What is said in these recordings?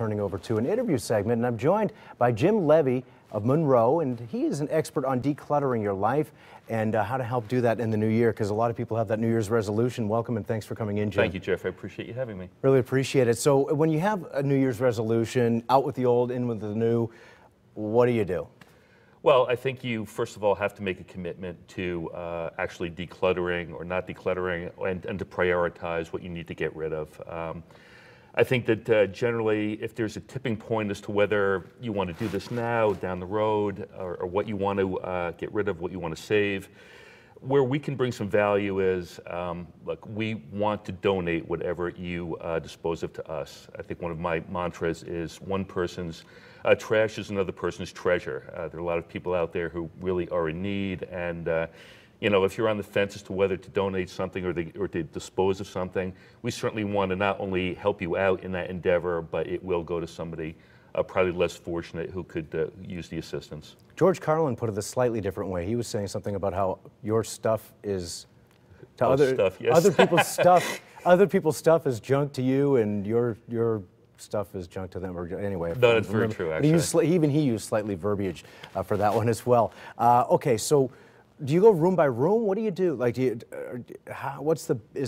turning over to an interview segment, and I'm joined by Jim Leavey of Monroe, and he is an expert on decluttering your life and how to help do that in the new year, because a lot of people have that New Year's resolution. Welcome and thanks for coming in, Jim. Thank you, Jeff. I appreciate you having me. Really appreciate it. So when you have a New Year's resolution, out with the old, in with the new, what do you do? Well, I think you, first of all, have to make a commitment to actually decluttering or not decluttering and to prioritize what you need to get rid of. I think that generally, if there's a tipping point as to whether you want to do this now, down the road, or what you want to get rid of, what you want to save, where we can bring some value is, look, we want to donate whatever you dispose of to us. I think one of my mantras is one person's trash is another person's treasure. There are a lot of people out there who really are in need, and you know, if you're on the fence as to whether to donate something or to dispose of something, we certainly want to not only help you out in that endeavor, but it will go to somebody probably less fortunate who could use the assistance. George Carlin put it a slightly different way. He was saying something about how your stuff is to other people's stuff. Other people's stuff is junk to you, and your stuff is junk to them. Or anyway, no, that's very true. Actually, even he used slightly verbiage for that one as well. Okay, so. Do you go room by room? What do you do? Like, is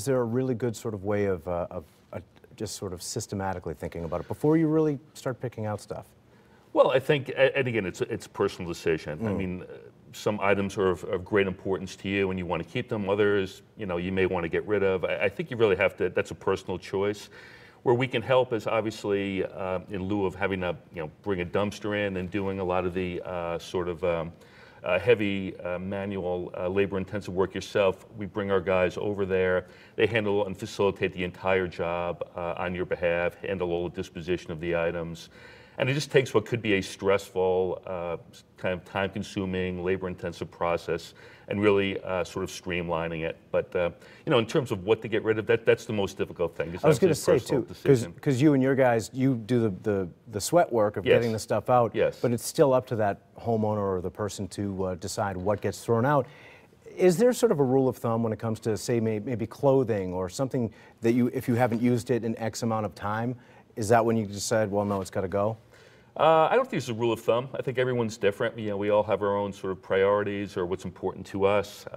there a really good sort of way of just sort of systematically thinking about it before you really start picking out stuff? Well, I think, and again, it's a personal decision. I mean, some items are of great importance to you and you want to keep them. Others, you know, you may want to get rid of. I think you really have to, that's a personal choice. Where we can help is obviously in lieu of having to, you know, bring a dumpster in and doing a lot of the heavy manual labor-intensive work yourself. We bring our guys over there. They handle and facilitate the entire job on your behalf, handle all the disposition of the items. And it just takes what could be a stressful, kind of time-consuming, labor-intensive process and really sort of streamlining it. But you know, in terms of what to get rid of, that's the most difficult thing. I was going to say too, because you and your guys, you do the sweat work of getting the stuff out. Yes. But it's still up to that homeowner or the person to decide what gets thrown out. Is there sort of a rule of thumb when it comes to, say, maybe clothing or something that if you haven't used it in X amount of time, is that when you decide, well, no, it's got to go? I don't think there's a rule of thumb. I think everyone's different. You know, we all have our own sort of priorities or what's important to us.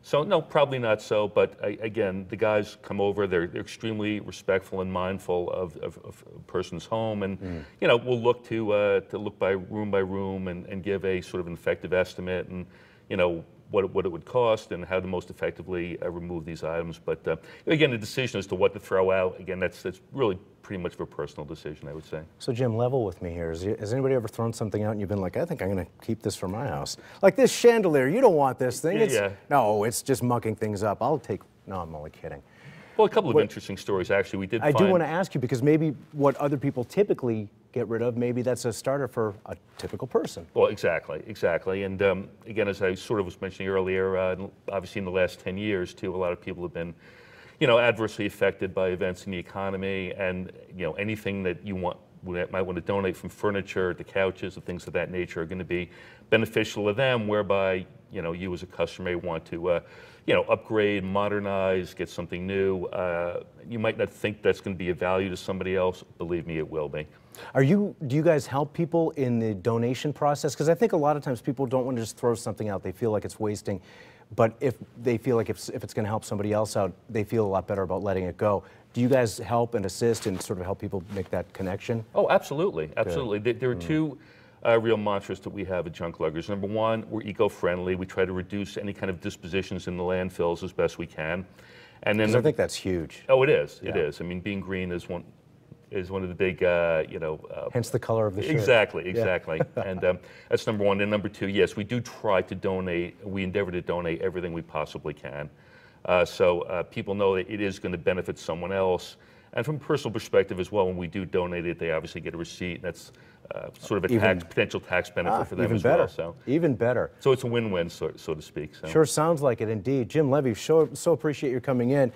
So no, probably not so. But again, the guys come over. They're extremely respectful and mindful of a person's home, and you know, we'll look to look by room and give a sort of an effective estimate, and you know, what it would cost and how to most effectively remove these items. But again, the decision as to what to throw out, again, that's really pretty much of a personal decision, I would say. So Jim, level with me here. Has anybody ever thrown something out and you've been like, I think I'm going to keep this for my house? Like this chandelier, you don't want this thing. No, it's just mucking things up. No, I'm only kidding. Well, a couple of interesting stories, actually. I do want to ask you, because maybe what other people typically get rid of, maybe that's a starter for a typical person. Well, exactly. And again, as I sort of was mentioning earlier, obviously in the last 10 years, too, a lot of people have been, you know, adversely affected by events in the economy, and, you know, anything that you might want to donate, from furniture to couches and things of that nature, are going to be beneficial to them, whereby, you know, you as a customer may want to, you know, upgrade, modernize, get something new. You might not think that's going to be of value to somebody else. Believe me, it will be. Do you guys help people in the donation process? Because I think a lot of times people don't want to just throw something out. They feel like it's wasting. But if they feel like if it's going to help somebody else out, they feel a lot better about letting it go. Do you guys help and assist and sort of help people make that connection? Oh, absolutely. Absolutely. There are two real mantras that we have at Junk Luggers. Number one, we're eco-friendly. We try to reduce any kind of dispositions in the landfills as best we can. And then I think that's huge. Oh, it is. It is. I mean, being green is one of the big, you know... hence the color of the shirt. Exactly. And that's number one. And number two, yes, we do try to donate. We endeavor to donate everything we possibly can. So people know that it is going to benefit someone else. And from a personal perspective as well, when we do donate it, they obviously get a receipt. That's sort of a potential tax benefit for them as well. So. Even better. So it's a win-win, so to speak. So. Sure sounds like it indeed. Jim Leavey, so appreciate your coming in.